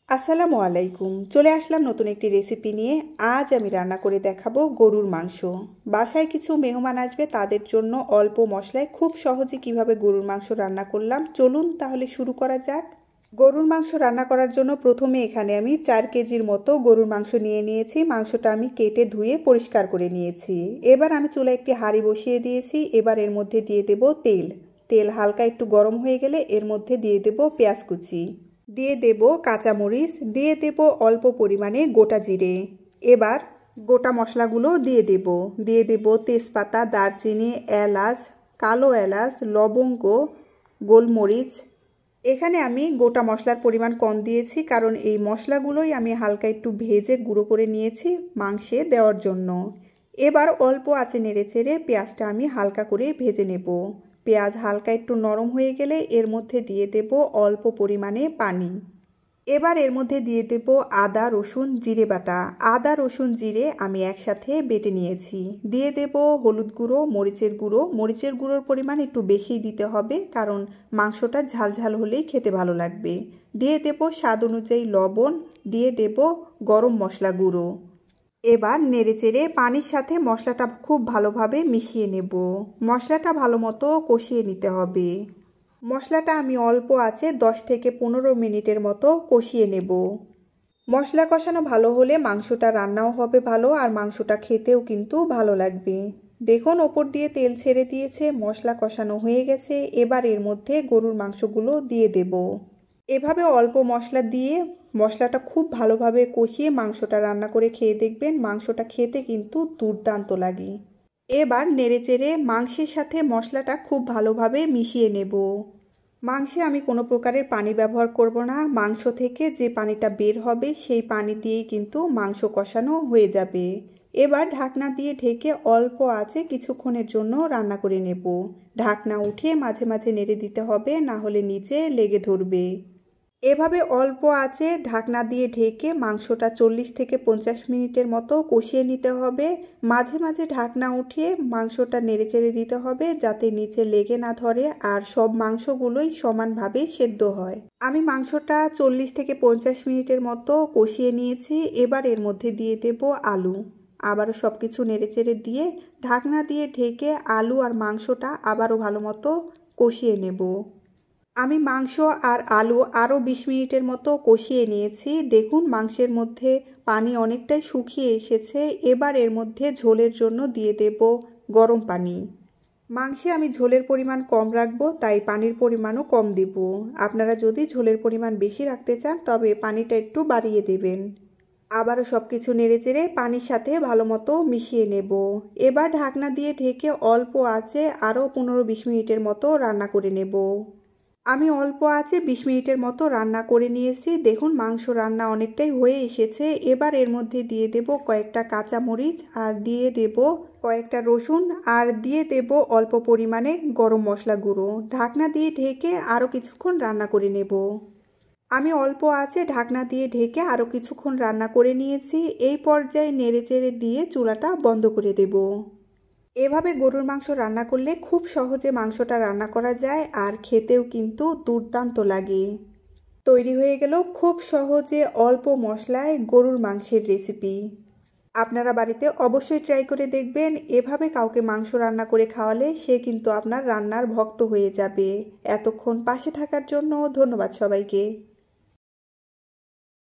আসসালামু আলাইকুম। চলে আসলাম নতুন একটি রেসিপি নিয়ে। আজ আমি রান্না করে দেখাবো গরুর মাংস। বাসায় কিছু মেহমান আসবে, তাদের জন্য অল্প মশলায় খুব সহজে কিভাবে গরুর মাংস রান্না করলাম, চলুন তাহলে শুরু করা যাক। গরুর মাংস রান্না করার জন্য প্রথমে এখানে আমি 4 কেজির মতো গরুর মাংস নিয়ে নিয়েছি। মাংসটা আমি কেটে ধুয়ে পরিষ্কার করে নিয়েছি। এবার আমি চুলায় একটি হাঁড়ি বসিয়ে দিয়েছি। এবার এর মধ্যে দিয়ে দেব তেল। তেল হালকা একটু গরম হয়ে গেলে এর মধ্যে দিয়ে দেব পেঁয়াজ কুচি, দিয়ে দেব কাঁচামরিচ, দিয়ে দেব অল্প পরিমাণে গোটা জিরে। এবার গোটা মশলাগুলো দিয়ে দেব তেজপাতা, দারচিনি, এলাচ, কালো এলাচ, লবঙ্গ, গোলমরিচ। এখানে আমি গোটা মশলার পরিমাণ কম দিয়েছি, কারণ এই মশলাগুলোই আমি হালকা একটু ভেজে গুঁড়ো করে নিয়েছি মাংসে দেওয়ার জন্য। এবার অল্প আঁচে নেড়েচেড়ে পেঁয়াজটা আমি হালকা করে ভেজে নেব। পেঁয়াজ হালকা একটু নরম হয়ে গেলে এর মধ্যে দিয়ে দেব অল্প পরিমাণে পানি। এবার এর মধ্যে দিয়ে দেব আদা রসুন জিরে বাটা। আদা রসুন জিরে আমি একসাথে বেটে নিয়েছি। দিয়ে দেব হলুদ গুঁড়ো, মরিচের গুঁড়োর পরিমাণ একটু বেশি দিতে হবে, কারণ মাংসটা ঝালঝাল হলেই খেতে ভালো লাগবে। দিয়ে দেব স্বাদ অনুযায়ী লবণ, দিয়ে দেব গরম মশলা গুঁড়ো। এবার নেড়েচেড়ে পানির সাথে মশলাটা খুব ভালোভাবে মিশিয়ে নেব। মশলাটা ভালো মতো কষিয়ে নিতে হবে। মশলাটা আমি অল্প আছে 10 থেকে 15 মিনিটের মতো কষিয়ে নেব। মশলা কষানো ভালো হলে মাংসটা রান্নাও হবে ভালো, আর মাংসটা খেতেও কিন্তু ভালো লাগবে। দেখুন ওপর দিয়ে তেল ছেড়ে দিয়েছে, মশলা কষানো হয়ে গেছে। এবার এর মধ্যে গরুর মাংসগুলো দিয়ে দেব। এভাবে অল্প মশলা দিয়ে মশলাটা খুব ভালোভাবে কষিয়ে মাংসটা রান্না করে খেয়ে দেখবেন, মাংসটা খেতে কিন্তু দুর্দান্ত লাগে। এবার নেড়েচেড়ে মাংসের সাথে মশলাটা খুব ভালোভাবে মিশিয়ে নেব। মাংসে আমি কোনো প্রকারের পানি ব্যবহার করব না। মাংস থেকে যে পানিটা বের হবে সেই পানি দিয়েই কিন্তু মাংস কষানো হয়ে যাবে। এবার ঢাকনা দিয়ে ঢেকে অল্প আঁচে কিছুক্ষণের জন্য রান্না করে নেব। ঢাকনা উঠিয়ে মাঝে মাঝে নেড়ে দিতে হবে, না হলে নিচে লেগে ধরবে। এভাবে অল্প আঁচে ঢাকনা দিয়ে ঢেকে মাংসটা 40 থেকে 50 মিনিটের মতো কষিয়ে নিতে হবে। মাঝে মাঝে ঢাকনা উঠিয়ে মাংসটা নেড়েচেড়ে দিতে হবে, যাতে নিচে লেগে না ধরে আর সব মাংসগুলোই সমানভাবে সেদ্ধ হয়। আমি মাংসটা 40 থেকে 50 মিনিটের মতো কষিয়ে নিয়েছি। এবার এর মধ্যে দিয়ে দেব আলু। আবারও সব কিছু নেড়েচেড়ে দিয়ে ঢাকনা দিয়ে ঢেকে আলু আর মাংসটা আবারও ভালো মতো কষিয়ে নেব। আমি মাংস আর আলু আরও 20 মিনিটের মতো কষিয়ে নিয়েছি। দেখুন মাংসের মধ্যে পানি অনেকটাই শুকিয়ে এসেছে। এবার এর মধ্যে ঝোলের জন্য দিয়ে দেব গরম পানি। মাংসে আমি ঝোলের পরিমাণ কম রাখবো, তাই পানির পরিমাণও কম দেব। আপনারা যদি ঝোলের পরিমাণ বেশি রাখতে চান তবে পানিটা একটু বাড়িয়ে দেবেন। আবারও সব কিছু নেড়েচেড়ে পানির সাথে ভালো মতো মিশিয়ে নেব। এবার ঢাকনা দিয়ে ঢেকে অল্প আঁচে আরও 15-20 মিনিটের মতো রান্না করে নেব। আমি অল্প আঁচে 20 মিনিটের মতো রান্না করে নিয়েছি। দেখুন মাংস রান্না অনেকটাই হয়ে এসেছে। এবার এর মধ্যে দিয়ে দেব কয়েকটা কাঁচামরিচ, আর দিয়ে দেব কয়েকটা রসুন, আর দিয়ে দেব অল্প পরিমাণে গরম মশলা গুঁড়ো। ঢাকনা দিয়ে ঢেকে আরও কিছুক্ষণ রান্না করে নেব। আমি অল্প আঁচে ঢাকনা দিয়ে ঢেকে আরও কিছুক্ষণ রান্না করে নিয়েছি। এই পর্যায়ে নেড়েচেড়ে দিয়ে চুলাটা বন্ধ করে দেব। এভাবে গরুর মাংস রান্না করলে খুব সহজে মাংসটা রান্না করা যায়, আর খেতেও কিন্তু দুর্দান্ত লাগে। তৈরি হয়ে গেল খুব সহজে অল্প মশলায় গরুর মাংসের রেসিপি। আপনারা বাড়িতে অবশ্যই ট্রাই করে দেখবেন। এভাবে কাউকে মাংস রান্না করে খাওয়ালে সে কিন্তু আপনার রান্নার ভক্ত হয়ে যাবে। এতক্ষণ পাশে থাকার জন্য ধন্যবাদ সবাইকে।